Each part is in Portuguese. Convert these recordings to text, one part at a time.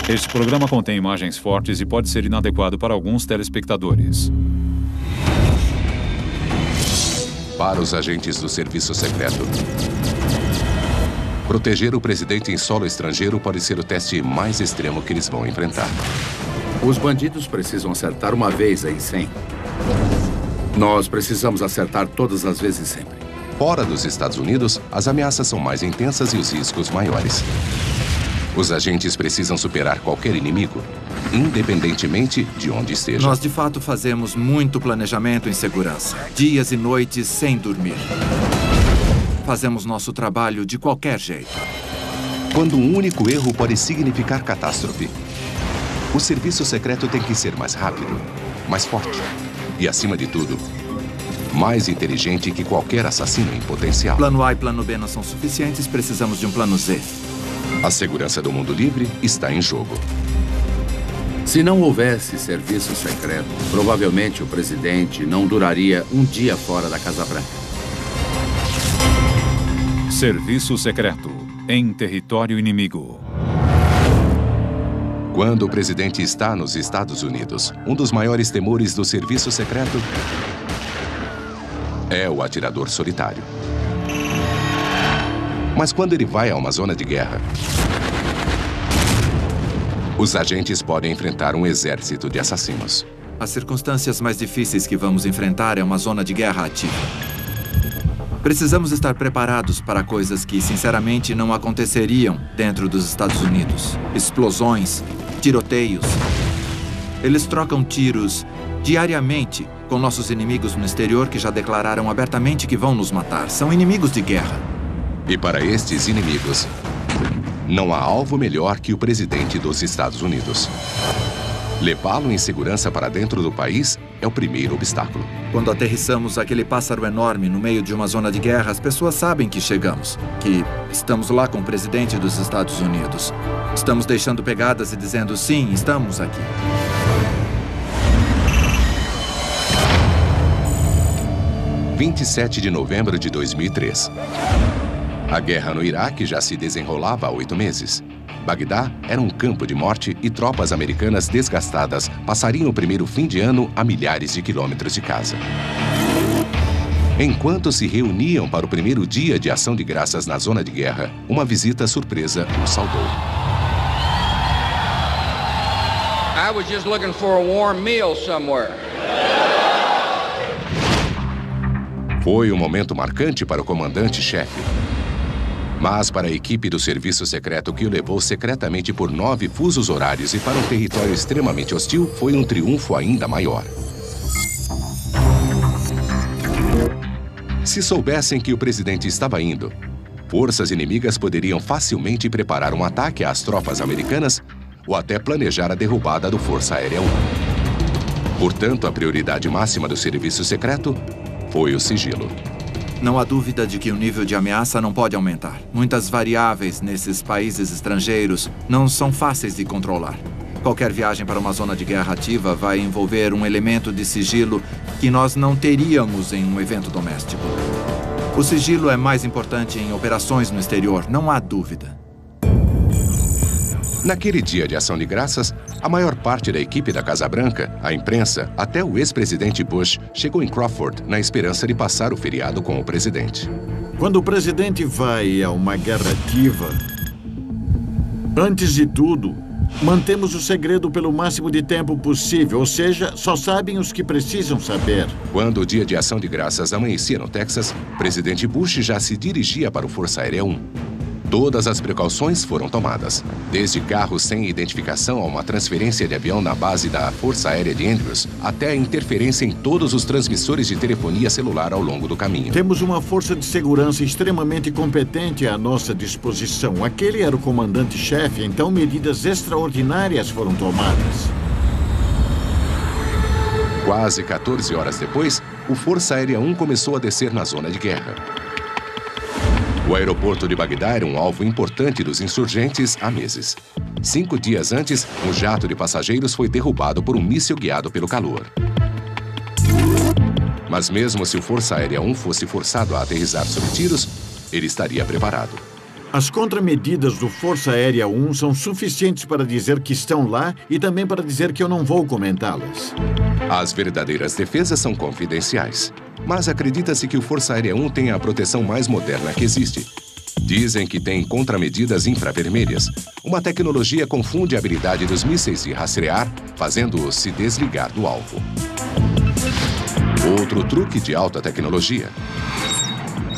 Este programa contém imagens fortes e pode ser inadequado para alguns telespectadores. Para os agentes do serviço secreto, proteger o presidente em solo estrangeiro pode ser o teste mais extremo que eles vão enfrentar. Os bandidos precisam acertar uma vez em 100. Nós precisamos acertar todas as vezes sempre. Fora dos Estados Unidos, as ameaças são mais intensas e os riscos maiores. Os agentes precisam superar qualquer inimigo, independentemente de onde esteja. Nós, de fato, fazemos muito planejamento em segurança. Dias e noites sem dormir. Fazemos nosso trabalho de qualquer jeito. Quando um único erro pode significar catástrofe, o serviço secreto tem que ser mais rápido, mais forte e, acima de tudo, mais inteligente que qualquer assassino em potencial. Plano A e plano B não são suficientes, precisamos de um plano Z. A segurança do mundo livre está em jogo. Se não houvesse serviço secreto, provavelmente o presidente não duraria um dia fora da Casa Branca. Serviço secreto em território inimigo. Quando o presidente está nos Estados Unidos, um dos maiores temores do serviço secreto é o atirador solitário. Mas quando ele vai a uma zona de guerra, os agentes podem enfrentar um exército de assassinos. As circunstâncias mais difíceis que vamos enfrentar é uma zona de guerra ativa. Precisamos estar preparados para coisas que, sinceramente, não aconteceriam dentro dos Estados Unidos. Explosões, tiroteios. Eles trocam tiros diariamente com nossos inimigos no exterior que já declararam abertamente que vão nos matar. São inimigos de guerra. E para estes inimigos, não há alvo melhor que o presidente dos Estados Unidos. Levá-lo em segurança para dentro do país é o primeiro obstáculo. Quando aterrissamos aquele pássaro enorme no meio de uma zona de guerra, as pessoas sabem que chegamos, que estamos lá com o presidente dos Estados Unidos. Estamos deixando pegadas e dizendo, sim, estamos aqui. – 27 de novembro de 2003. A guerra no Iraque já se desenrolava há 8 meses. Bagdá era um campo de morte e tropas americanas desgastadas passariam o primeiro fim de ano a milhares de quilômetros de casa. Enquanto se reuniam para o primeiro dia de ação de graças na zona de guerra, uma visita surpresa os saudou. I was just looking for a warm meal somewhere. Foi um momento marcante para o comandante-chefe. Mas para a equipe do serviço secreto que o levou secretamente por 9 fusos horários e para um território extremamente hostil, foi um triunfo ainda maior. Se soubessem que o presidente estava indo, forças inimigas poderiam facilmente preparar um ataque às tropas americanas ou até planejar a derrubada do Força Aérea 1. Portanto, a prioridade máxima do serviço secreto foi o sigilo. Não há dúvida de que o nível de ameaça não pode aumentar. Muitas variáveis nesses países estrangeiros não são fáceis de controlar. Qualquer viagem para uma zona de guerra ativa vai envolver um elemento de sigilo que nós não teríamos em um evento doméstico. O sigilo é mais importante em operações no exterior, não há dúvida. Naquele dia de ação de graças, a maior parte da equipe da Casa Branca, a imprensa, até o ex-presidente Bush, chegou em Crawford na esperança de passar o feriado com o presidente. Quando o presidente vai a uma guerra ativa, antes de tudo, mantemos o segredo pelo máximo de tempo possível, ou seja, só sabem os que precisam saber. Quando o dia de ação de graças amanhecia no Texas, o presidente Bush já se dirigia para o Força Aérea 1. Todas as precauções foram tomadas, desde carros sem identificação a uma transferência de avião na base da Força Aérea de Andrews, até a interferência em todos os transmissores de telefonia celular ao longo do caminho. Temos uma força de segurança extremamente competente à nossa disposição. Aquele era o comandante-chefe, então medidas extraordinárias foram tomadas. Quase 14 horas depois, o Força Aérea 1 começou a descer na zona de guerra. O aeroporto de Bagdá era um alvo importante dos insurgentes há meses. 5 dias antes, um jato de passageiros foi derrubado por um míssil guiado pelo calor. Mas mesmo se o Força Aérea 1 fosse forçado a aterrissar sob tiros, ele estaria preparado. As contramedidas do Força Aérea 1 são suficientes para dizer que estão lá e também para dizer que eu não vou comentá-las. As verdadeiras defesas são confidenciais, mas acredita-se que o Força Aérea 1 tem a proteção mais moderna que existe. Dizem que tem contramedidas infravermelhas. Uma tecnologia confunde a habilidade dos mísseis de rastrear, fazendo-os se desligar do alvo. Outro truque de alta tecnologia.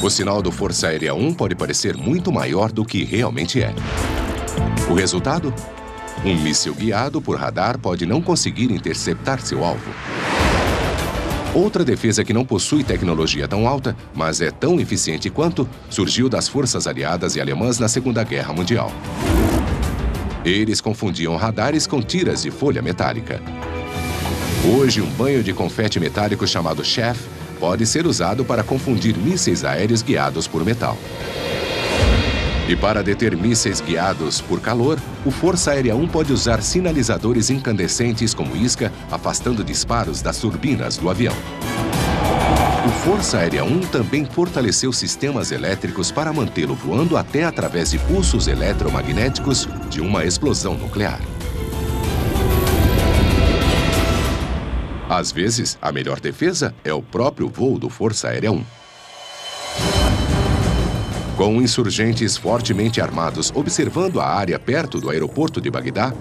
O sinal do Força Aérea 1 pode parecer muito maior do que realmente é. O resultado? Um míssil guiado por radar pode não conseguir interceptar seu alvo. Outra defesa que não possui tecnologia tão alta, mas é tão eficiente quanto, surgiu das forças aliadas e alemãs na Segunda Guerra Mundial. Eles confundiam radares com tiras de folha metálica. Hoje, um banho de confete metálico chamado chaff pode ser usado para confundir mísseis aéreos guiados por metal. E para deter mísseis guiados por calor, o Força Aérea 1 pode usar sinalizadores incandescentes como isca, afastando disparos das turbinas do avião. O Força Aérea 1 também fortaleceu sistemas elétricos para mantê-lo voando até através de pulsos eletromagnéticos de uma explosão nuclear. Às vezes, a melhor defesa é o próprio voo do Força Aérea 1. Com insurgentes fortemente armados observando a área perto do aeroporto de Bagdá,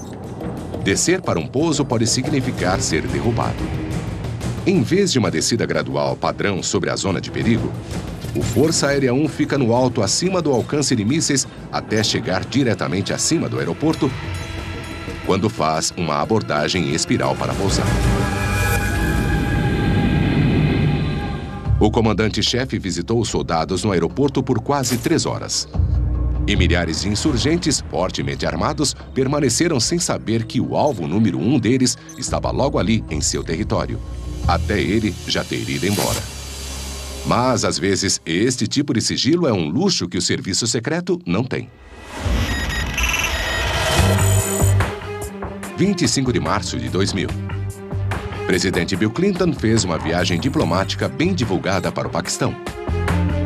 descer para um pouso pode significar ser derrubado. Em vez de uma descida gradual padrão sobre a zona de perigo, o Força Aérea 1 fica no alto acima do alcance de mísseis até chegar diretamente acima do aeroporto, quando faz uma abordagem em espiral para pousar. O comandante-chefe visitou os soldados no aeroporto por quase 3 horas. E milhares de insurgentes, fortemente armados, permaneceram sem saber que o alvo número 1 deles estava logo ali em seu território, até ele já ter ido embora. Mas, às vezes, este tipo de sigilo é um luxo que o serviço secreto não tem. 25 de março de 2000. Presidente Bill Clinton fez uma viagem diplomática bem divulgada para o Paquistão.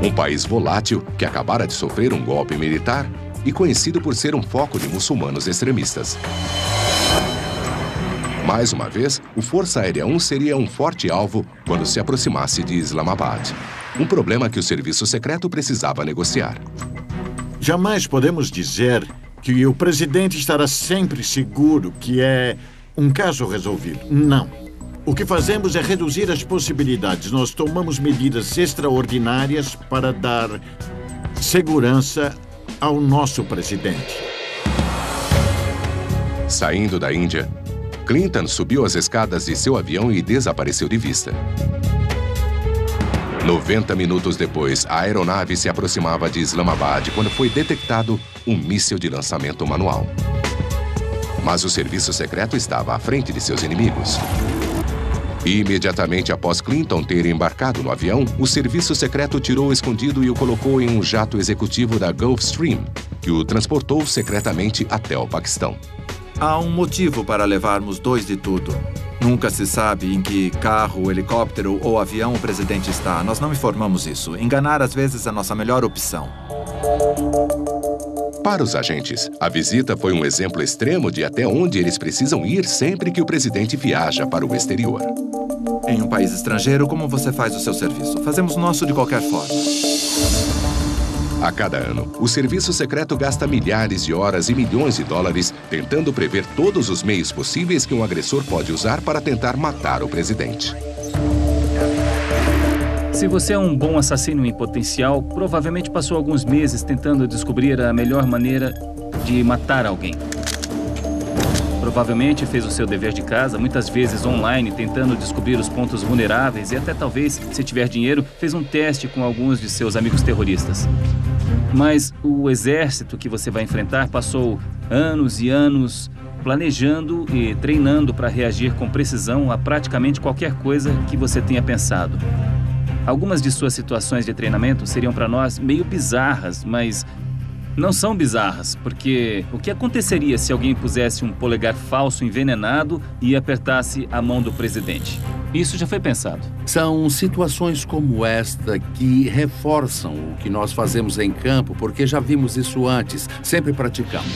Um país volátil que acabara de sofrer um golpe militar e conhecido por ser um foco de muçulmanos extremistas. Mais uma vez, o Força Aérea 1 seria um forte alvo quando se aproximasse de Islamabad. Um problema que o serviço secreto precisava negociar. Jamais podemos dizer que o presidente estará sempre seguro que é um caso resolvido. Não. O que fazemos é reduzir as possibilidades. Nós tomamos medidas extraordinárias para dar segurança ao nosso presidente. Saindo da Índia, Clinton subiu as escadas de seu avião e desapareceu de vista. 90 minutos depois, a aeronave se aproximava de Islamabad quando foi detectado um míssil de lançamento manual. Mas o serviço secreto estava à frente de seus inimigos. E imediatamente após Clinton ter embarcado no avião, o serviço secreto tirou o escondido e o colocou em um jato executivo da Gulfstream, que o transportou secretamente até o Paquistão. Há um motivo para levarmos 2 de tudo. Nunca se sabe em que carro, helicóptero ou avião o presidente está. Nós não informamos isso. Enganar, às vezes, é a nossa melhor opção. Para os agentes, a visita foi um exemplo extremo de até onde eles precisam ir sempre que o presidente viaja para o exterior. Em um país estrangeiro, como você faz o seu serviço? Fazemos o nosso de qualquer forma. A cada ano, o serviço secreto gasta milhares de horas e milhões de dólares tentando prever todos os meios possíveis que um agressor pode usar para tentar matar o presidente. Se você é um bom assassino em potencial, provavelmente passou alguns meses tentando descobrir a melhor maneira de matar alguém. Provavelmente fez o seu dever de casa, muitas vezes online, tentando descobrir os pontos vulneráveis e até talvez, se tiver dinheiro, fez um teste com alguns de seus amigos terroristas. Mas o exército que você vai enfrentar passou anos e anos planejando e treinando para reagir com precisão a praticamente qualquer coisa que você tenha pensado. Algumas de suas situações de treinamento seriam para nós meio bizarras, mas Não são bizarras, porque o que aconteceria se alguém pusesse um polegar falso envenenado e apertasse a mão do presidente? Isso já foi pensado. São situações como esta que reforçam o que nós fazemos em campo, porque já vimos isso antes, sempre praticamos.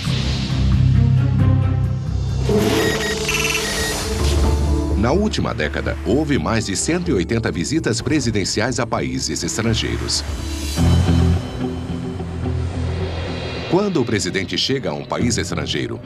Na última década, houve mais de 180 visitas presidenciais a países estrangeiros. Quando o presidente chega a um país estrangeiro,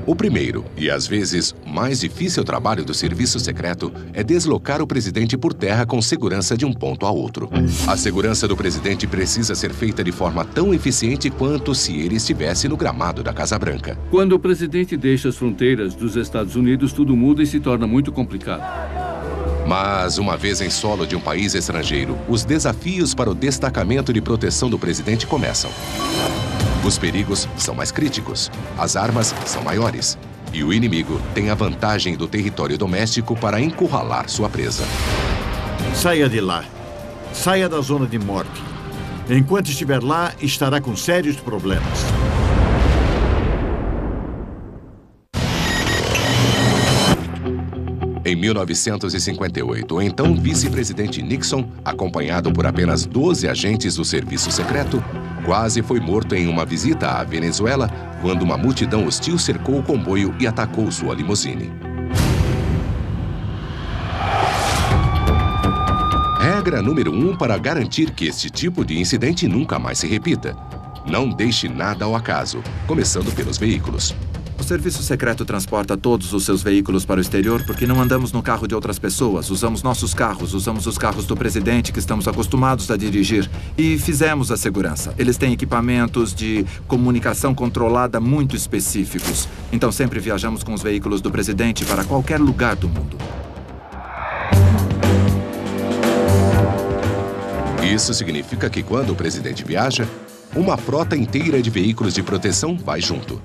o primeiro e, às vezes, mais difícil trabalho do serviço secreto é deslocar o presidente por terra com segurança de um ponto a outro. A segurança do presidente precisa ser feita de forma tão eficiente quanto se ele estivesse no gramado da Casa Branca. Quando o presidente deixa as fronteiras dos Estados Unidos, tudo muda e se torna muito complicado. Mas, uma vez em solo de um país estrangeiro, os desafios para o destacamento de proteção do presidente começam. Os perigos são mais críticos, as armas são maiores e o inimigo tem a vantagem do território doméstico para encurralar sua presa. Saia de lá. Saia da zona de morte. Enquanto estiver lá, estará com sérios problemas. Em 1958, o então vice-presidente Nixon, acompanhado por apenas 12 agentes do serviço secreto, quase foi morto em uma visita à Venezuela quando uma multidão hostil cercou o comboio e atacou sua limusine. Regra número 1 para garantir que este tipo de incidente nunca mais se repita. Não deixe nada ao acaso, começando pelos veículos. O serviço secreto transporta todos os seus veículos para o exterior porque não andamos no carro de outras pessoas. Usamos nossos carros, usamos os carros do presidente que estamos acostumados a dirigir e fizemos a segurança. Eles têm equipamentos de comunicação controlada muito específicos. Então sempre viajamos com os veículos do presidente para qualquer lugar do mundo. Isso significa que quando o presidente viaja, uma frota inteira de veículos de proteção vai junto.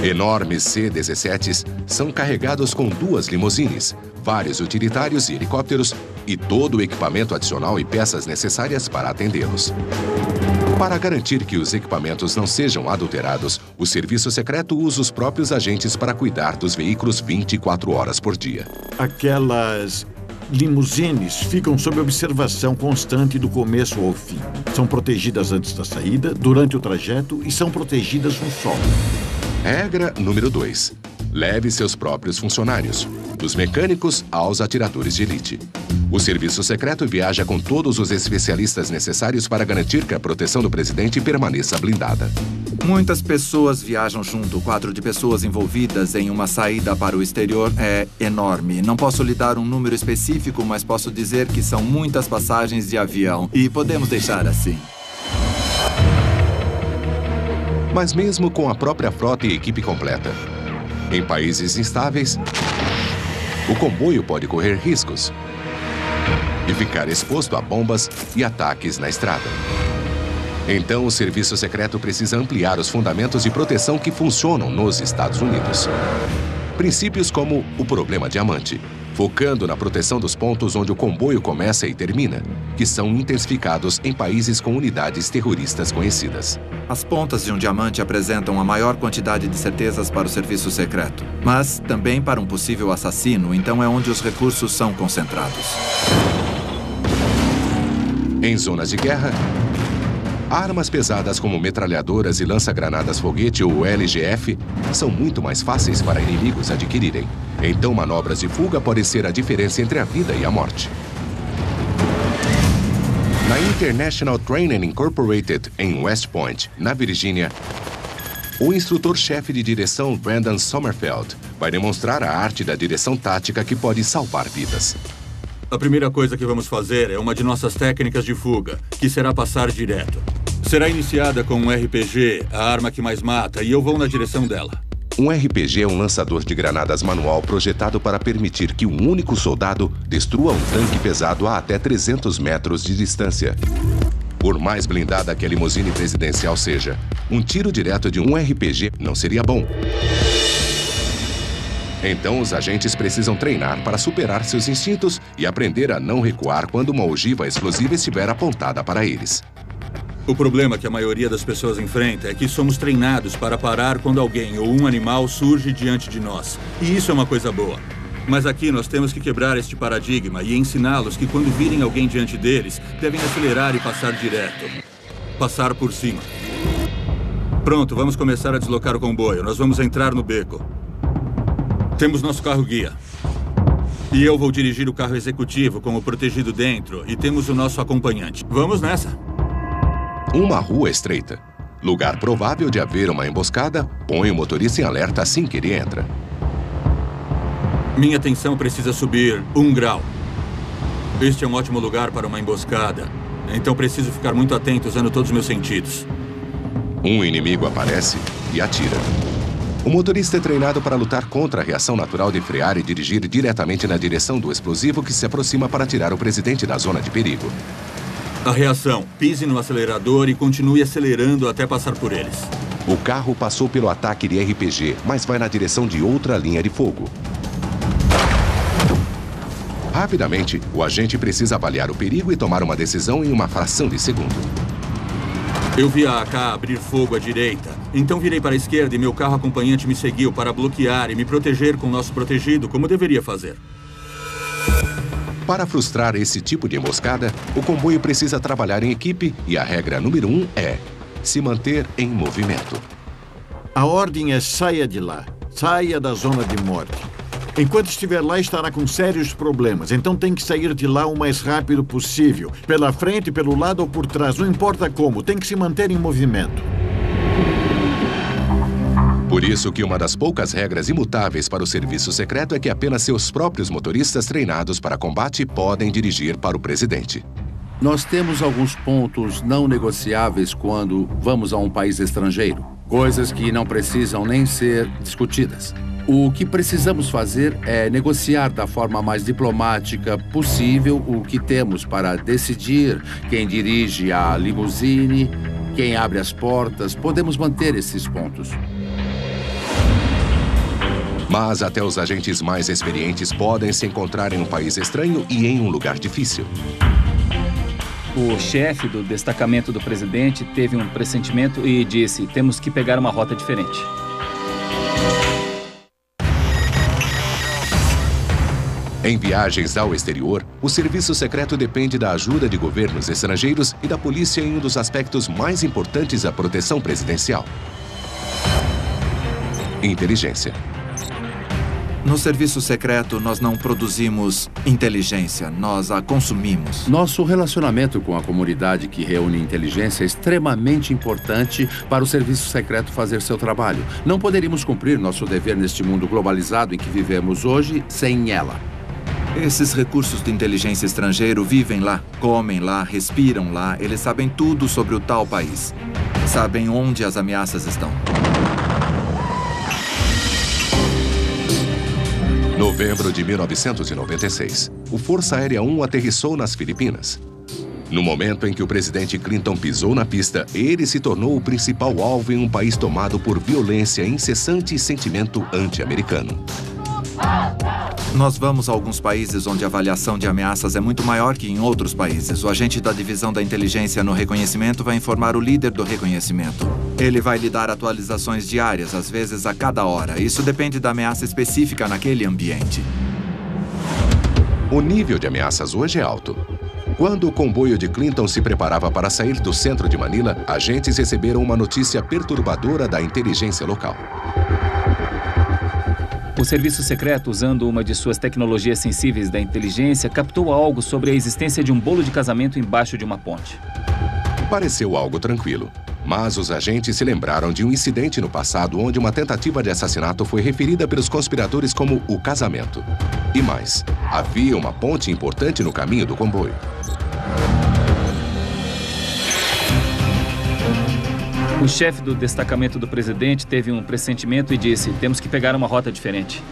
Enormes C-17s são carregados com 2 limusines, vários utilitários e helicópteros e todo o equipamento adicional e peças necessárias para atendê-los. Para garantir que os equipamentos não sejam adulterados, o serviço secreto usa os próprios agentes para cuidar dos veículos 24 horas por dia. Aquelas limusines ficam sob observação constante do começo ao fim. São protegidas antes da saída, durante o trajeto e são protegidas no solo. Regra número 2. Leve seus próprios funcionários, dos mecânicos aos atiradores de elite. O serviço secreto viaja com todos os especialistas necessários para garantir que a proteção do presidente permaneça blindada. Muitas pessoas viajam junto. O quadro de pessoas envolvidas em uma saída para o exterior é enorme. Não posso lhe dar um número específico, mas posso dizer que são muitas passagens de avião. E podemos deixar assim. Mas mesmo com a própria frota e equipe completa, em países instáveis, o comboio pode correr riscos e ficar exposto a bombas e ataques na estrada. Então, o serviço secreto precisa ampliar os fundamentos de proteção que funcionam nos Estados Unidos. Princípios como o problema diamante, focando na proteção dos pontos onde o comboio começa e termina, que são intensificados em países com unidades terroristas conhecidas. As pontas de um diamante apresentam a maior quantidade de certezas para o serviço secreto, mas também para um possível assassino, então é onde os recursos são concentrados. Em zonas de guerra, armas pesadas como metralhadoras e lança-granadas foguete ou LGF são muito mais fáceis para inimigos adquirirem. Então, manobras de fuga podem ser a diferença entre a vida e a morte. Na International Training Incorporated, em West Point, na Virgínia, o instrutor-chefe de direção Brandon Sommerfeld vai demonstrar a arte da direção tática que pode salvar vidas. A primeira coisa que vamos fazer é uma de nossas técnicas de fuga, que será passar direto. Será iniciada com um RPG, a arma que mais mata, e eu vou na direção dela. Um RPG é um lançador de granadas manual projetado para permitir que um único soldado destrua um tanque pesado a até 300 metros de distância. Por mais blindada que a limusine presidencial seja, um tiro direto de um RPG não seria bom. Então, os agentes precisam treinar para superar seus instintos e aprender a não recuar quando uma ogiva explosiva estiver apontada para eles. O problema que a maioria das pessoas enfrenta é que somos treinados para parar quando alguém ou um animal surge diante de nós. E isso é uma coisa boa. Mas aqui nós temos que quebrar este paradigma e ensiná-los que quando virem alguém diante deles, devem acelerar e passar direto. Passar por cima. Pronto, vamos começar a deslocar o comboio. Nós vamos entrar no beco. Temos nosso carro-guia. E eu vou dirigir o carro executivo com o protegido dentro e temos o nosso acompanhante. Vamos nessa. Uma rua estreita. Lugar provável de haver uma emboscada, põe o motorista em alerta assim que ele entra. Minha tensão precisa subir 1 grau. Este é um ótimo lugar para uma emboscada. Então preciso ficar muito atento usando todos os meus sentidos. Um inimigo aparece e atira. O motorista é treinado para lutar contra a reação natural de frear e dirigir diretamente na direção do explosivo que se aproxima para tirar o presidente da zona de perigo. A reação. Pise no acelerador e continue acelerando até passar por eles. O carro passou pelo ataque de RPG, mas vai na direção de outra linha de fogo. Rapidamente, o agente precisa avaliar o perigo e tomar uma decisão em uma fração de segundo. Eu vi a AK abrir fogo à direita, então virei para a esquerda e meu carro acompanhante me seguiu para bloquear e me proteger com o nosso protegido, como deveria fazer. Para frustrar esse tipo de emboscada, o comboio precisa trabalhar em equipe e a regra número 1 é se manter em movimento. A ordem é saia de lá. Saia da zona de morte. Enquanto estiver lá, estará com sérios problemas. Então tem que sair de lá o mais rápido possível. Pela frente, pelo lado ou por trás. Não importa como. Tem que se manter em movimento. Por isso que uma das poucas regras imutáveis para o serviço secreto é que apenas seus próprios motoristas treinados para combate podem dirigir para o presidente. Nós temos alguns pontos não negociáveis quando vamos a um país estrangeiro. Coisas que não precisam nem ser discutidas. O que precisamos fazer é negociar da forma mais diplomática possível o que temos para decidir quem dirige a limusine, quem abre as portas. Podemos manter esses pontos. Mas até os agentes mais experientes podem se encontrar em um país estranho e em um lugar difícil. O chefe do destacamento do presidente teve um pressentimento e disse: temos que pegar uma rota diferente. Em viagens ao exterior, o serviço secreto depende da ajuda de governos estrangeiros e da polícia em um dos aspectos mais importantes da proteção presidencial: inteligência. No serviço secreto, nós não produzimos inteligência, nós a consumimos. Nosso relacionamento com a comunidade que reúne inteligência é extremamente importante para o serviço secreto fazer seu trabalho. Não poderíamos cumprir nosso dever neste mundo globalizado em que vivemos hoje sem ela. Esses recursos de inteligência estrangeiro vivem lá, comem lá, respiram lá. Eles sabem tudo sobre o tal país. Sabem onde as ameaças estão. Novembro de 1996. O Força Aérea 1 aterrissou nas Filipinas. No momento em que o presidente Clinton pisou na pista, ele se tornou o principal alvo em um país tomado por violência incessante e sentimento anti-americano. Nós vamos a alguns países onde a avaliação de ameaças é muito maior que em outros países. O agente da divisão da inteligência no reconhecimento vai informar o líder do reconhecimento. Ele vai lhe dar atualizações diárias, às vezes a cada hora. Isso depende da ameaça específica naquele ambiente. O nível de ameaças hoje é alto. Quando o comboio de Clinton se preparava para sair do centro de Manila, agentes receberam uma notícia perturbadora da inteligência local. O serviço secreto, usando uma de suas tecnologias sensíveis da inteligência, captou algo sobre a existência de um bolo de casamento embaixo de uma ponte. Pareceu algo tranquilo, mas os agentes se lembraram de um incidente no passado onde uma tentativa de assassinato foi referida pelos conspiradores como o casamento. E mais, havia uma ponte importante no caminho do comboio. O chefe do destacamento do presidente teve um pressentimento e disse: temos que pegar uma rota diferente.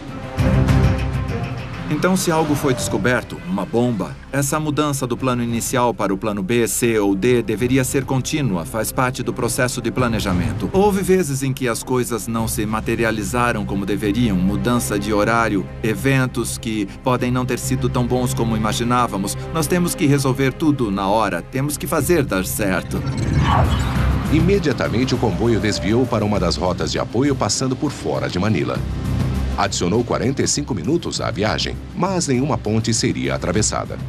Então, se algo foi descoberto, uma bomba, essa mudança do plano inicial para o plano B, C ou D deveria ser contínua, faz parte do processo de planejamento. Houve vezes em que as coisas não se materializaram como deveriam, mudança de horário, eventos que podem não ter sido tão bons como imaginávamos. Nós temos que resolver tudo na hora, temos que fazer dar certo. Imediatamente, o comboio desviou para uma das rotas de apoio passando por fora de Manila. Adicionou 45 minutos à viagem, mas nenhuma ponte seria atravessada.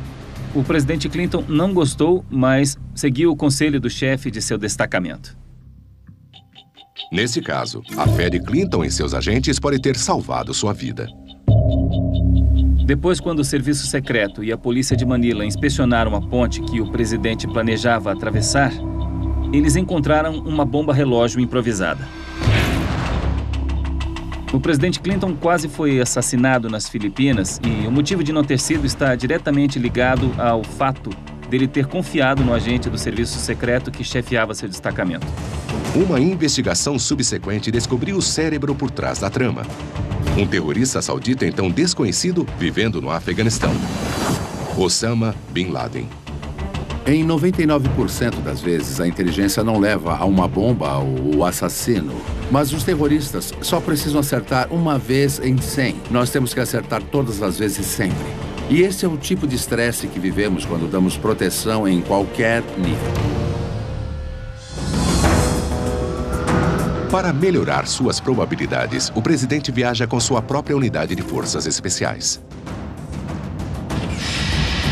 O presidente Clinton não gostou, mas seguiu o conselho do chefe de seu destacamento. Nesse caso, a fé de Clinton e seus agentes pode ter salvado sua vida. Depois, quando o serviço secreto e a polícia de Manila inspecionaram a ponte que o presidente planejava atravessar, eles encontraram uma bomba relógio improvisada. O presidente Clinton quase foi assassinado nas Filipinas e o motivo de não ter sido está diretamente ligado ao fato dele ter confiado no agente do serviço secreto que chefiava seu destacamento. Uma investigação subsequente descobriu o cérebro por trás da trama. Um terrorista saudita então desconhecido vivendo no Afeganistão. Osama Bin Laden. Em 99% das vezes, a inteligência não leva a uma bomba ao assassino. Mas os terroristas só precisam acertar uma vez em 100. Nós temos que acertar todas as vezes sempre. E esse é o tipo de estresse que vivemos quando damos proteção em qualquer nível. Para melhorar suas probabilidades, o presidente viaja com sua própria unidade de forças especiais.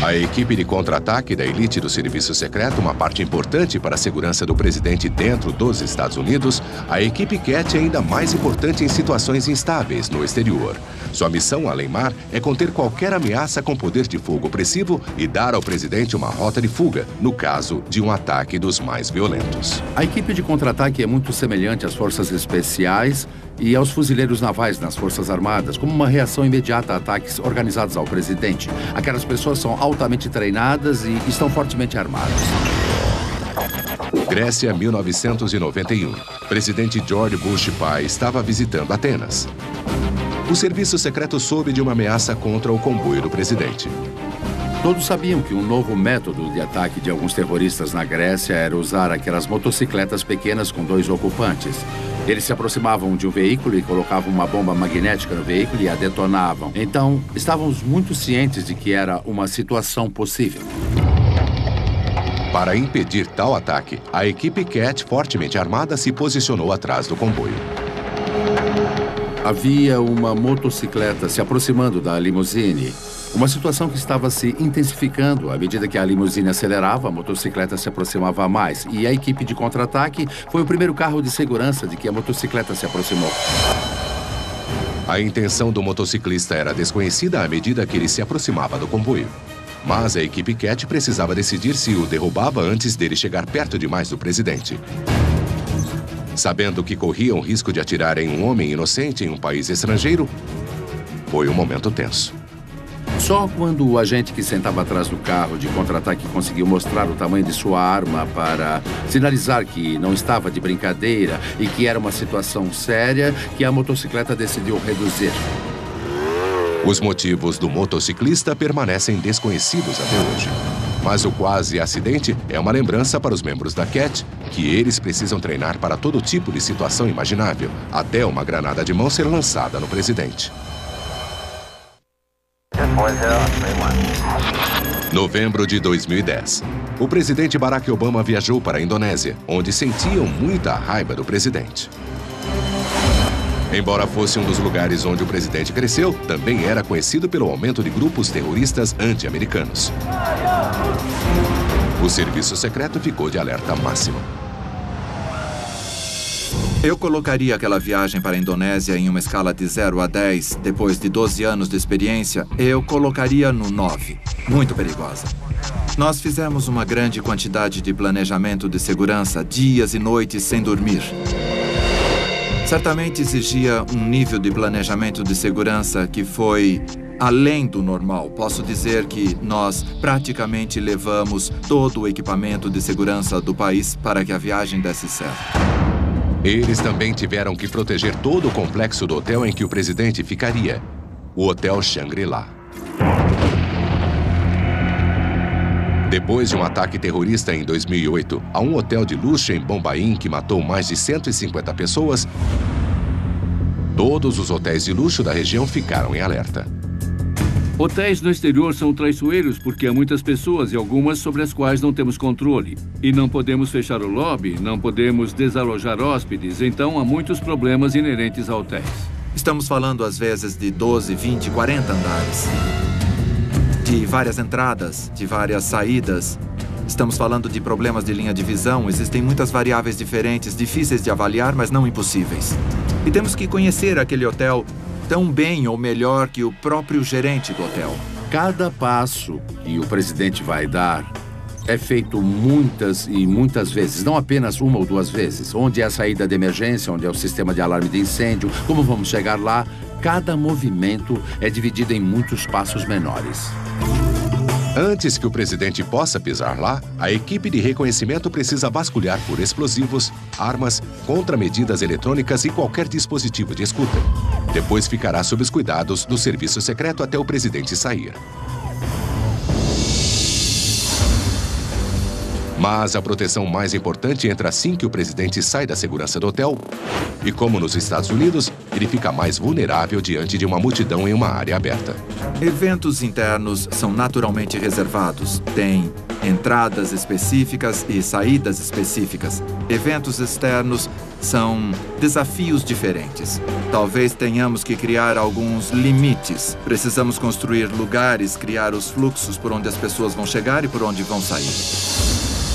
A equipe de contra-ataque da elite do serviço secreto, uma parte importante para a segurança do presidente dentro dos Estados Unidos, a equipe CAT é ainda mais importante em situações instáveis no exterior. Sua missão, além mar, é conter qualquer ameaça com poder de fogo opressivo e dar ao presidente uma rota de fuga, no caso de um ataque dos mais violentos. A equipe de contra-ataque é muito semelhante às forças especiais e aos fuzileiros navais nas Forças Armadas, como uma reação imediata a ataques organizados ao presidente. Aquelas pessoas são altamente treinadas e estão fortemente armadas. Grécia, 1991. Presidente George Bush pai estava visitando Atenas. O serviço secreto soube de uma ameaça contra o comboio do presidente. Todos sabiam que um novo método de ataque de alguns terroristas na Grécia era usar aquelas motocicletas pequenas com 2 ocupantes. Eles se aproximavam de um veículo e colocavam uma bomba magnética no veículo e a detonavam. Então, estávamos muito cientes de que era uma situação possível. Para impedir tal ataque, a equipe CAT, fortemente armada, se posicionou atrás do comboio. Havia uma motocicleta se aproximando da limusine. Uma situação que estava se intensificando. À medida que a limusine acelerava, a motocicleta se aproximava mais. E a equipe de contra-ataque foi o primeiro carro de segurança de que a motocicleta se aproximou. A intenção do motociclista era desconhecida à medida que ele se aproximava do comboio. Mas a equipe CAT precisava decidir se o derrubava antes dele chegar perto demais do presidente. Sabendo que corriam risco de atirar em um homem inocente em um país estrangeiro, foi um momento tenso. Só quando o agente que sentava atrás do carro de contra-ataque conseguiu mostrar o tamanho de sua arma para sinalizar que não estava de brincadeira e que era uma situação séria, que a motocicleta decidiu reduzir. Os motivos do motociclista permanecem desconhecidos até hoje. Mas o quase acidente é uma lembrança para os membros da CAT que eles precisam treinar para todo tipo de situação imaginável, até uma granada de mão ser lançada no presidente. Novembro de 2010. O presidente Barack Obama viajou para a Indonésia, onde sentiam muita raiva do presidente. Embora fosse um dos lugares onde o presidente cresceu, também era conhecido pelo aumento de grupos terroristas anti-americanos. O serviço secreto ficou de alerta máximo. Eu colocaria aquela viagem para a Indonésia em uma escala de 0 a 10. Depois de 12 anos de experiência, eu colocaria no 9. Muito perigosa. Nós fizemos uma grande quantidade de planejamento de segurança, dias e noites sem dormir. Certamente exigia um nível de planejamento de segurança que foi além do normal. Posso dizer que nós praticamente levamos todo o equipamento de segurança do país para que a viagem desse certo. Eles também tiveram que proteger todo o complexo do hotel em que o presidente ficaria, o Hotel Shangri-La. Depois de um ataque terrorista em 2008 a um hotel de luxo em Bombaim que matou mais de 150 pessoas, todos os hotéis de luxo da região ficaram em alerta. Hotéis no exterior são traiçoeiros porque há muitas pessoas e algumas sobre as quais não temos controle. E não podemos fechar o lobby, não podemos desalojar hóspedes, então há muitos problemas inerentes a hotéis. Estamos falando às vezes de 12, 20, 40 andares. De várias entradas, de várias saídas. Estamos falando de problemas de linha de visão. Existem muitas variáveis diferentes, difíceis de avaliar, mas não impossíveis. E temos que conhecer aquele hotel tão bem ou melhor que o próprio gerente do hotel. Cada passo que o presidente vai dar é feito muitas e muitas vezes, não apenas uma ou duas vezes. Onde é a saída de emergência, onde é o sistema de alarme de incêndio, como vamos chegar lá. Cada movimento é dividido em muitos passos menores. Antes que o presidente possa pisar lá, a equipe de reconhecimento precisa vasculhar por explosivos, armas, contramedidas eletrônicas e qualquer dispositivo de escuta. Depois ficará sob os cuidados do serviço secreto até o presidente sair. Mas a proteção mais importante entra assim que o presidente sai da segurança do hotel. E como nos Estados Unidos, ele fica mais vulnerável diante de uma multidão em uma área aberta. Eventos internos são naturalmente reservados. Tem entradas específicas e saídas específicas. Eventos externos são desafios diferentes. Talvez tenhamos que criar alguns limites. Precisamos construir lugares, criar os fluxos por onde as pessoas vão chegar e por onde vão sair.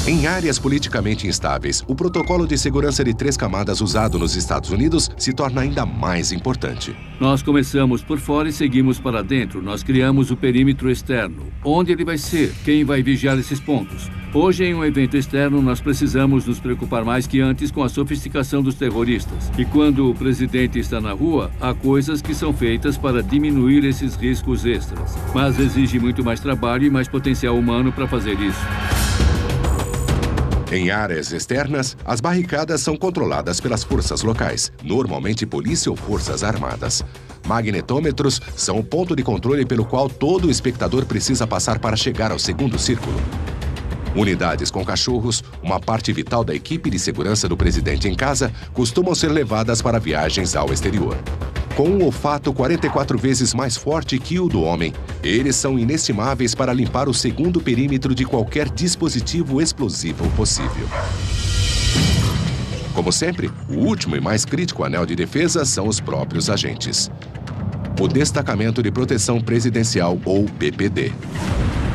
Em áreas politicamente instáveis, o protocolo de segurança de 3 camadas usado nos Estados Unidos se torna ainda mais importante. Nós começamos por fora e seguimos para dentro. Nós criamos o perímetro externo. Onde ele vai ser? Quem vai vigiar esses pontos? Hoje, em um evento externo, nós precisamos nos preocupar mais que antes com a sofisticação dos terroristas. E quando o presidente está na rua, há coisas que são feitas para diminuir esses riscos extras. Mas exige muito mais trabalho e mais potencial humano para fazer isso. Em áreas externas, as barricadas são controladas pelas forças locais, normalmente polícia ou forças armadas. Magnetômetros são o ponto de controle pelo qual todo espectador precisa passar para chegar ao segundo círculo. Unidades com cachorros, uma parte vital da equipe de segurança do presidente em casa, costumam ser levadas para viagens ao exterior. Com um olfato 44 vezes mais forte que o do homem, eles são inestimáveis para limpar o segundo perímetro de qualquer dispositivo explosivo possível. Como sempre, o último e mais crítico anel de defesa são os próprios agentes. O Destacamento de Proteção Presidencial, ou PPD.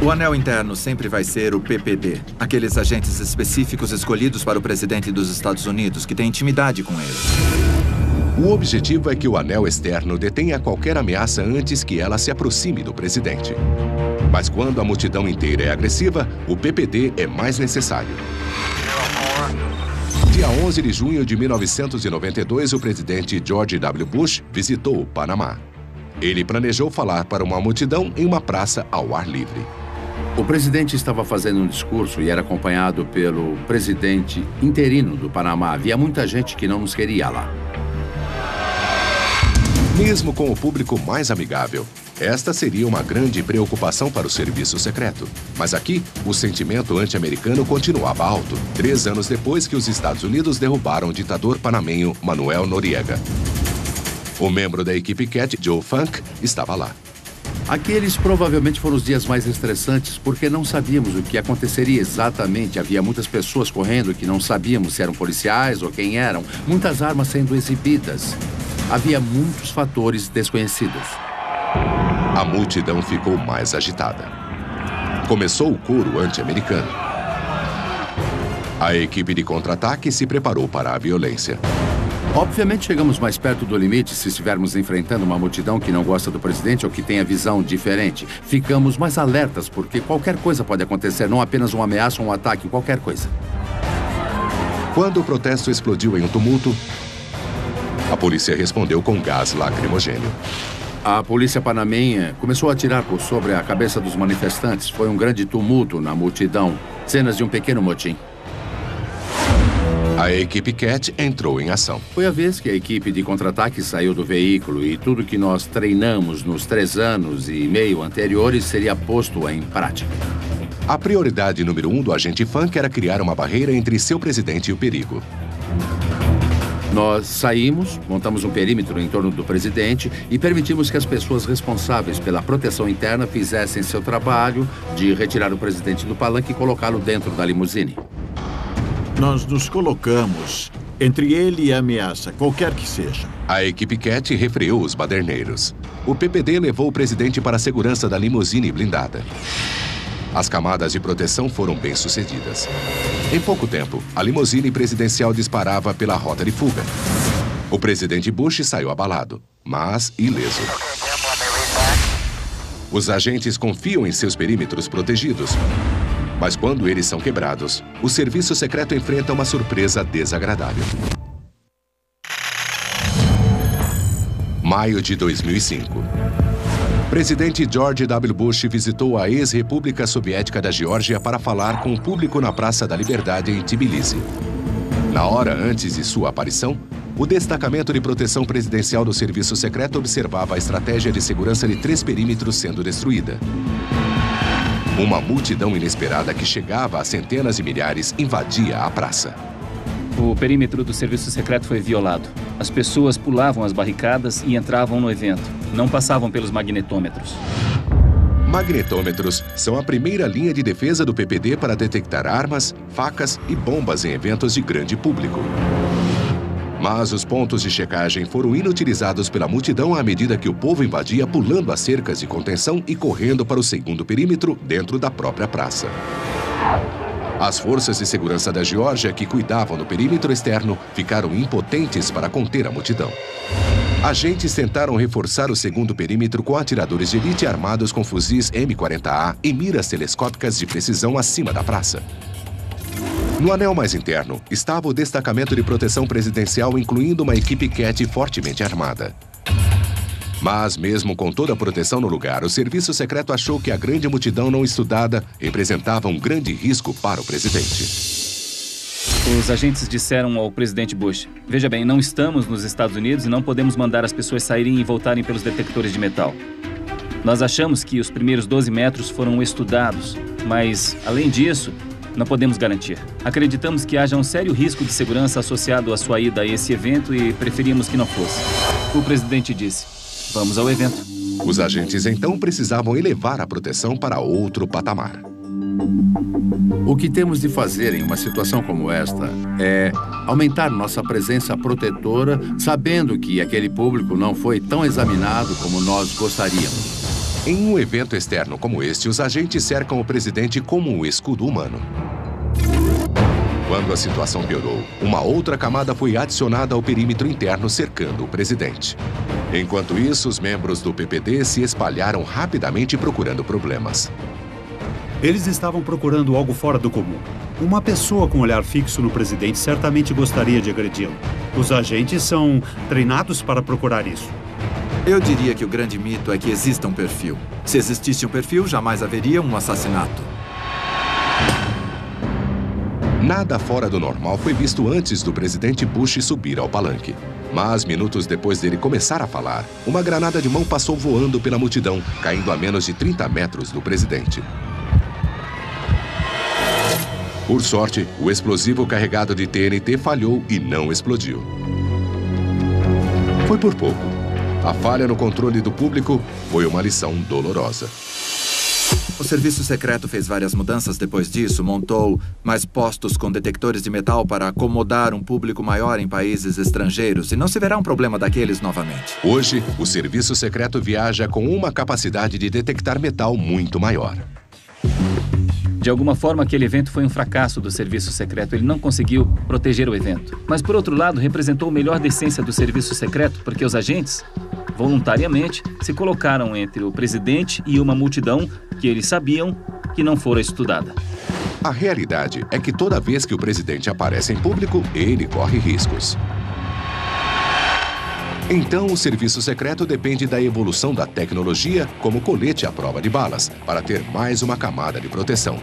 O anel interno sempre vai ser o PPD, aqueles agentes específicos escolhidos para o presidente dos Estados Unidos, que tem intimidade com ele. O objetivo é que o anel externo detenha qualquer ameaça antes que ela se aproxime do presidente. Mas quando a multidão inteira é agressiva, o PPD é mais necessário. Dia 11 de junho de 1992, o presidente George W. Bush visitou o Panamá. Ele planejou falar para uma multidão em uma praça ao ar livre. O presidente estava fazendo um discurso e era acompanhado pelo presidente interino do Panamá. Havia muita gente que não nos queria lá. Mesmo com o público mais amigável, esta seria uma grande preocupação para o serviço secreto. Mas aqui, o sentimento anti-americano continuava alto, 3 anos depois que os Estados Unidos derrubaram o ditador panamenho Manuel Noriega. O membro da equipe CAT, Joe Funk, estava lá. Aqueles provavelmente foram os dias mais estressantes, porque não sabíamos o que aconteceria exatamente. Havia muitas pessoas correndo que não sabíamos se eram policiais ou quem eram. Muitas armas sendo exibidas. Havia muitos fatores desconhecidos. A multidão ficou mais agitada. Começou o coro anti-americano. A equipe de contra-ataque se preparou para a violência. Obviamente, chegamos mais perto do limite se estivermos enfrentando uma multidão que não gosta do presidente ou que tenha visão diferente. Ficamos mais alertas, porque qualquer coisa pode acontecer, não apenas uma ameaça ou um ataque, qualquer coisa. Quando o protesto explodiu em um tumulto, a polícia respondeu com gás lacrimogêneo. A polícia panamenha começou a atirar por sobre a cabeça dos manifestantes. Foi um grande tumulto na multidão. Cenas de um pequeno motim. A equipe CAT entrou em ação. Foi a vez que a equipe de contra-ataque saiu do veículo e tudo que nós treinamos nos 3 anos e meio anteriores seria posto em prática. A prioridade número 1 do agente Funk era criar uma barreira entre seu presidente e o perigo. Nós saímos, montamos um perímetro em torno do presidente e permitimos que as pessoas responsáveis pela proteção interna fizessem seu trabalho de retirar o presidente do palanque e colocá-lo dentro da limusine. Nós nos colocamos entre ele e a ameaça, qualquer que seja. A equipe CAT refreou os baderneiros. O PPD levou o presidente para a segurança da limusine blindada. As camadas de proteção foram bem-sucedidas. Em pouco tempo, a limusine presidencial disparava pela rota de fuga. O presidente Bush saiu abalado, mas ileso. Os agentes confiam em seus perímetros protegidos. Mas quando eles são quebrados, o serviço secreto enfrenta uma surpresa desagradável. Maio de 2005. Presidente George W. Bush visitou a ex-República Soviética da Geórgia para falar com o público na Praça da Liberdade em Tbilisi. Na hora antes de sua aparição, o destacamento de proteção presidencial do Serviço Secreto observava a estratégia de segurança de 3 perímetros sendo destruída. Uma multidão inesperada que chegava a centenas de milhares invadia a praça. O perímetro do serviço secreto foi violado. As pessoas pulavam as barricadas e entravam no evento. Não passavam pelos magnetômetros. Magnetômetros são a primeira linha de defesa do PPD para detectar armas, facas e bombas em eventos de grande público. Mas os pontos de checagem foram inutilizados pela multidão à medida que o povo invadia, pulando as cercas de contenção e correndo para o segundo perímetro dentro da própria praça. As forças de segurança da Geórgia, que cuidavam do perímetro externo, ficaram impotentes para conter a multidão. Agentes tentaram reforçar o segundo perímetro com atiradores de elite armados com fuzis M40A e miras telescópicas de precisão acima da praça. No anel mais interno, estava o destacamento de proteção presidencial, incluindo uma equipe CAT fortemente armada. Mas, mesmo com toda a proteção no lugar, o serviço secreto achou que a grande multidão não estudada representava um grande risco para o presidente. Os agentes disseram ao presidente Bush: veja bem, não estamos nos Estados Unidos e não podemos mandar as pessoas saírem e voltarem pelos detectores de metal. Nós achamos que os primeiros 12 metros foram estudados, mas, além disso, não podemos garantir. Acreditamos que haja um sério risco de segurança associado à sua ida a esse evento e preferimos que não fosse. O presidente disse: vamos ao evento. Os agentes então precisavam elevar a proteção para outro patamar. O que temos de fazer em uma situação como esta é aumentar nossa presença protetora, sabendo que aquele público não foi tão examinado como nós gostaríamos. Em um evento externo como este, os agentes cercam o presidente como um escudo humano. Quando a situação piorou, uma outra camada foi adicionada ao perímetro interno cercando o presidente. Enquanto isso, os membros do PPD se espalharam rapidamente procurando problemas. Eles estavam procurando algo fora do comum. Uma pessoa com um olhar fixo no presidente certamente gostaria de agredi-lo. Os agentes são treinados para procurar isso. Eu diria que o grande mito é que exista um perfil. Se existisse um perfil, jamais haveria um assassinato. Nada fora do normal foi visto antes do presidente Bush subir ao palanque. Mas, minutos depois dele começar a falar, uma granada de mão passou voando pela multidão, caindo a menos de 30 metros do presidente. Por sorte, o explosivo carregado de TNT falhou e não explodiu. Foi por pouco. A falha no controle do público foi uma lição dolorosa. O serviço secreto fez várias mudanças depois disso, montou mais postos com detectores de metal para acomodar um público maior em países estrangeiros e não se verá um problema daqueles novamente. Hoje, o serviço secreto viaja com uma capacidade de detectar metal muito maior. De alguma forma, aquele evento foi um fracasso do serviço secreto. Ele não conseguiu proteger o evento. Mas, por outro lado, representou a melhor decência do serviço secreto, porque os agentes, voluntariamente, se colocaram entre o presidente e uma multidão que eles sabiam que não fora estudada. A realidade é que toda vez que o presidente aparece em público, ele corre riscos. Então, o serviço secreto depende da evolução da tecnologia, como colete à prova de balas, para ter mais uma camada de proteção.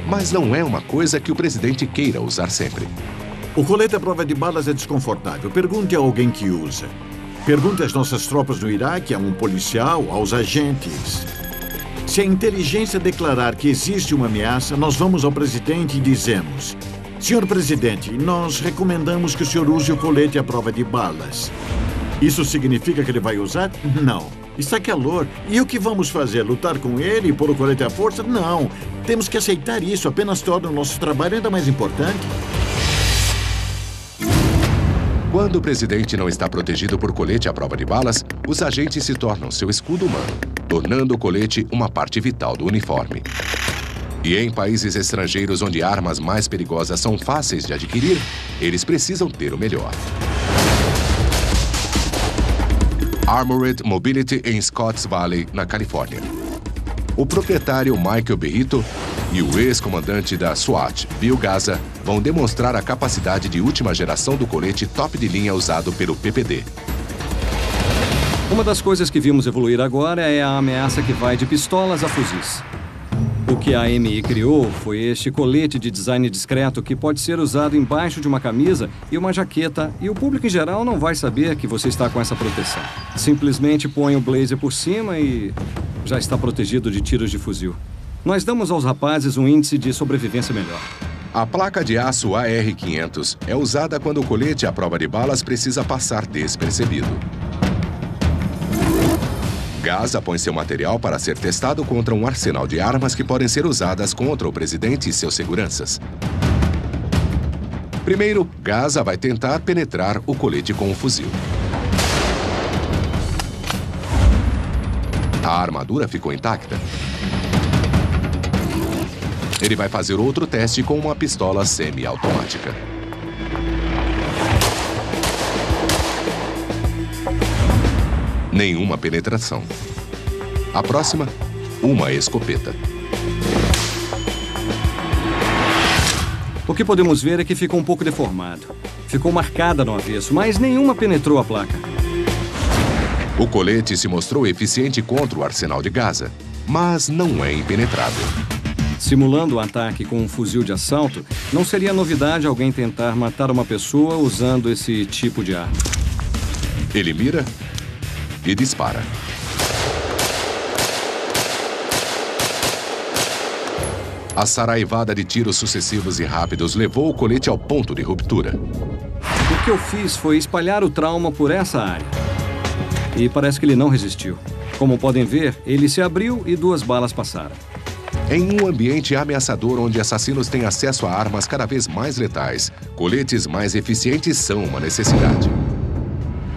Mas não é uma coisa que o presidente queira usar sempre. O colete à prova de balas é desconfortável. Pergunte a alguém que usa. Pergunte às nossas tropas no Iraque, a um policial, aos agentes. Se a inteligência declarar que existe uma ameaça, nós vamos ao presidente e dizemos: Senhor presidente, nós recomendamos que o senhor use o colete à prova de balas. Isso significa que ele vai usar? Não. Está calor. E o que vamos fazer? Lutar com ele e pôr o colete à força? Não. Temos que aceitar isso. Apenas torna o nosso trabalho ainda mais importante. Quando o presidente não está protegido por colete à prova de balas, os agentes se tornam seu escudo humano, tornando o colete uma parte vital do uniforme. E em países estrangeiros onde armas mais perigosas são fáceis de adquirir, eles precisam ter o melhor. Armored Mobility em Scotts Valley, na Califórnia. O proprietário Michael Berrito e o ex-comandante da SWAT, Bill Gaza, vão demonstrar a capacidade de última geração do colete top de linha usado pelo PPD. Uma das coisas que vimos evoluir agora é a ameaça que vai de pistolas a fuzis. O que a AMI criou foi este colete de design discreto que pode ser usado embaixo de uma camisa e uma jaqueta, e o público em geral não vai saber que você está com essa proteção. Simplesmente põe o blazer por cima e já está protegido de tiros de fuzil. Nós damos aos rapazes um índice de sobrevivência melhor. A placa de aço AR-500 é usada quando o colete à prova de balas precisa passar despercebido. Gaza põe seu material para ser testado contra um arsenal de armas que podem ser usadas contra o presidente e seus seguranças. Primeiro, Gaza vai tentar penetrar o colete com um fuzil. A armadura ficou intacta. Ele vai fazer outro teste com uma pistola semi-automática. Nenhuma penetração. A próxima, uma escopeta. O que podemos ver é que ficou um pouco deformado. Ficou marcada no avesso, mas nenhuma penetrou a placa. O colete se mostrou eficiente contra o arsenal de Gaza, mas não é impenetrável. Simulando um ataque com um fuzil de assalto, não seria novidade alguém tentar matar uma pessoa usando esse tipo de arma. Ele mira e dispara. A saraivada de tiros sucessivos e rápidos levou o colete ao ponto de ruptura. O que eu fiz foi espalhar o trauma por essa área. E parece que ele não resistiu. Como podem ver, ele se abriu e 2 balas passaram. Em um ambiente ameaçador onde assassinos têm acesso a armas cada vez mais letais, coletes mais eficientes são uma necessidade.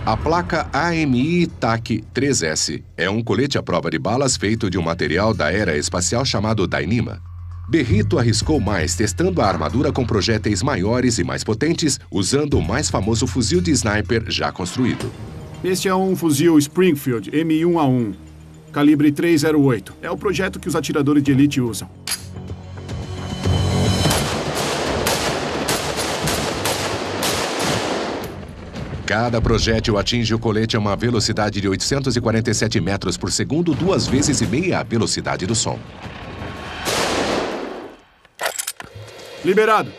A placa AMI TAC 3S é um colete à prova de balas feito de um material da era espacial chamado Dyneema. Berrito arriscou mais testando a armadura com projéteis maiores e mais potentes, usando o mais famoso fuzil de sniper já construído. Este é um fuzil Springfield M1A1, calibre .308. É o projeto que os atiradores de elite usam. Cada projétil atinge o colete a uma velocidade de 847 metros por segundo, 2,5 vezes a velocidade do som. Liberado.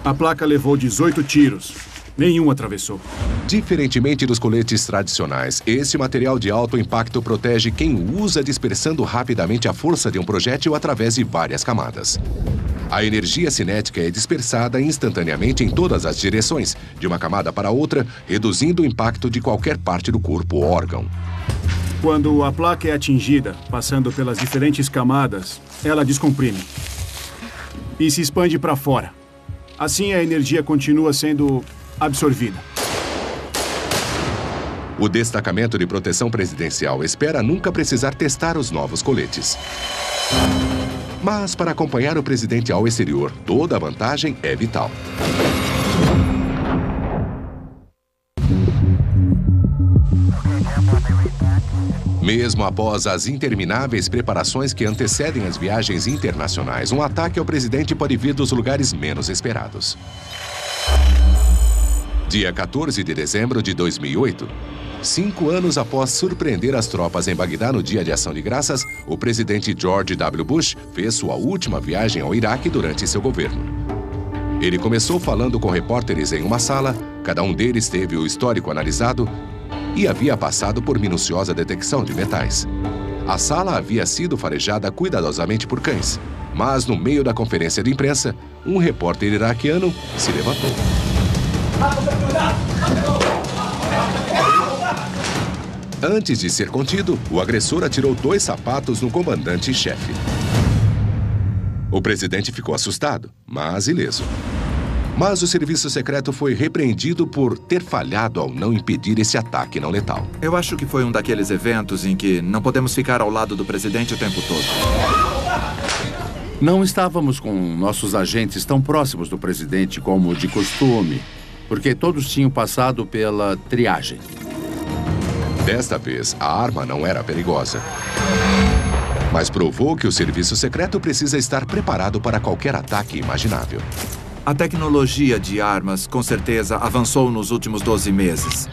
A placa levou 18 tiros. Nenhum atravessou. Diferentemente dos coletes tradicionais, esse material de alto impacto protege quem o usa, dispersando rapidamente a força de um projétil através de várias camadas. A energia cinética é dispersada instantaneamente em todas as direções, de uma camada para outra, reduzindo o impacto de qualquer parte do corpo ou órgão. Quando a placa é atingida, passando pelas diferentes camadas, ela descomprime e se expande para fora. Assim, a energia continua sendo absorvida. O destacamento de proteção presidencial espera nunca precisar testar os novos coletes. Mas para acompanhar o presidente ao exterior, toda a vantagem é vital. Mesmo após as intermináveis preparações que antecedem as viagens internacionais, um ataque ao presidente pode vir dos lugares menos esperados. Dia 14 de dezembro de 2008, 5 anos após surpreender as tropas em Bagdá no Dia de Ação de Graças, o presidente George W. Bush fez sua última viagem ao Iraque durante seu governo. Ele começou falando com repórteres em uma sala, cada um deles teve o histórico analisado e havia passado por minuciosa detecção de metais. A sala havia sido farejada cuidadosamente por cães. Mas, no meio da conferência de imprensa, um repórter iraquiano se levantou. Antes de ser contido, o agressor atirou 2 sapatos no comandante-chefe. O presidente ficou assustado, mas ileso. Mas o serviço secreto foi repreendido por ter falhado ao não impedir esse ataque não letal. Eu acho que foi um daqueles eventos em que não podemos ficar ao lado do presidente o tempo todo. Não estávamos com nossos agentes tão próximos do presidente como de costume, porque todos tinham passado pela triagem. Desta vez, a arma não era perigosa. Mas provou que o serviço secreto precisa estar preparado para qualquer ataque imaginável. A tecnologia de armas, com certeza, avançou nos últimos 12 meses.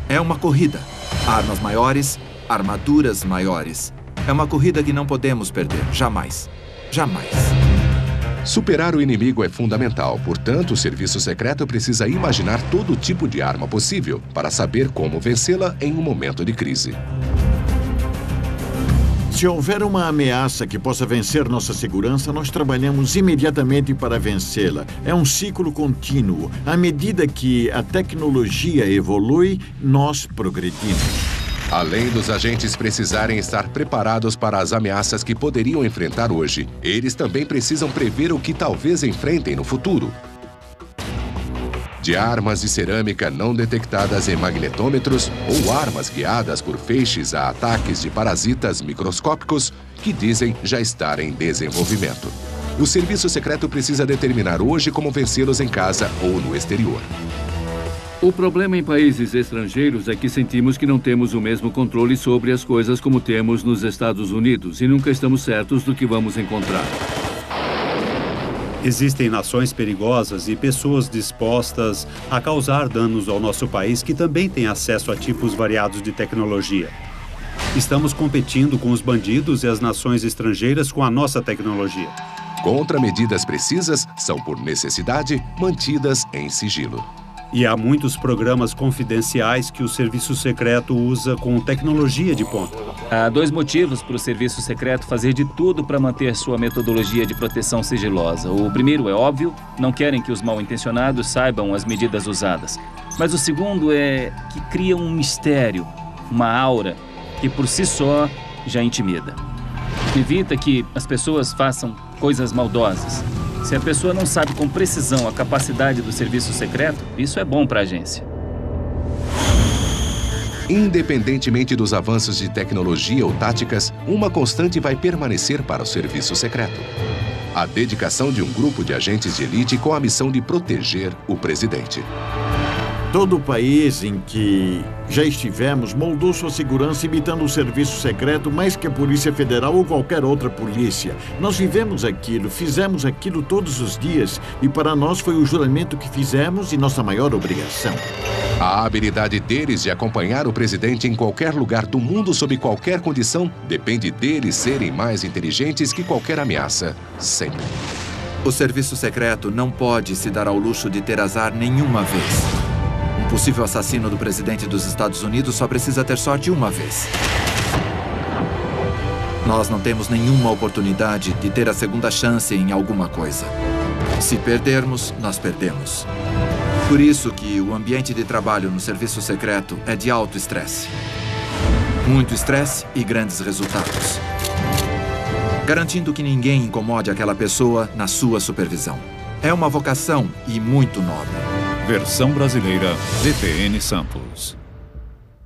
É uma corrida. Armas maiores, armaduras maiores. É uma corrida que não podemos perder. Jamais. Jamais. Superar o inimigo é fundamental. Portanto, o serviço secreto precisa imaginar todo tipo de arma possível para saber como vencê-la em um momento de crise. Se houver uma ameaça que possa vencer nossa segurança, nós trabalhamos imediatamente para vencê-la. É um ciclo contínuo. À medida que a tecnologia evolui, nós progredimos. Além dos agentes precisarem estar preparados para as ameaças que poderiam enfrentar hoje, eles também precisam prever o que talvez enfrentem no futuro. De armas de cerâmica não detectadas em magnetômetros ou armas guiadas por feixes a ataques de parasitas microscópicos que dizem já estar em desenvolvimento. O serviço secreto precisa determinar hoje como vencê-los em casa ou no exterior. O problema em países estrangeiros é que sentimos que não temos o mesmo controle sobre as coisas como temos nos Estados Unidos e nunca estamos certos do que vamos encontrar. Existem nações perigosas e pessoas dispostas a causar danos ao nosso país que também têm acesso a tipos variados de tecnologia. Estamos competindo com os bandidos e as nações estrangeiras com a nossa tecnologia. Contramedidas precisas são, por necessidade, mantidas em sigilo. E há muitos programas confidenciais que o serviço secreto usa com tecnologia de ponta. Há 2 motivos para o serviço secreto fazer de tudo para manter sua metodologia de proteção sigilosa. O primeiro é óbvio, não querem que os mal-intencionados saibam as medidas usadas. Mas o segundo é que cria um mistério, uma aura, que por si só já intimida. Evita que as pessoas façam coisas maldosas. Se a pessoa não sabe com precisão a capacidade do serviço secreto, isso é bom para a agência. Independentemente dos avanços de tecnologia ou táticas, uma constante vai permanecer para o serviço secreto: a dedicação de um grupo de agentes de elite com a missão de proteger o presidente. Todo o país em que já estivemos moldou sua segurança imitando o serviço secreto mais que a Polícia Federal ou qualquer outra polícia. Nós vivemos aquilo, fizemos aquilo todos os dias e para nós foi o juramento que fizemos e nossa maior obrigação. A habilidade deles de acompanhar o presidente em qualquer lugar do mundo sob qualquer condição depende deles serem mais inteligentes que qualquer ameaça, sempre. O serviço secreto não pode se dar ao luxo de ter azar nenhuma vez. Um possível assassino do presidente dos Estados Unidos só precisa ter sorte uma vez. Nós não temos nenhuma oportunidade de ter a segunda chance em alguma coisa. Se perdermos, nós perdemos. Por isso que o ambiente de trabalho no serviço secreto é de alto estresse. Muito estresse e grandes resultados. Garantindo que ninguém incomode aquela pessoa na sua supervisão. É uma vocação e muito nobre. Versão brasileira, VPN Samples.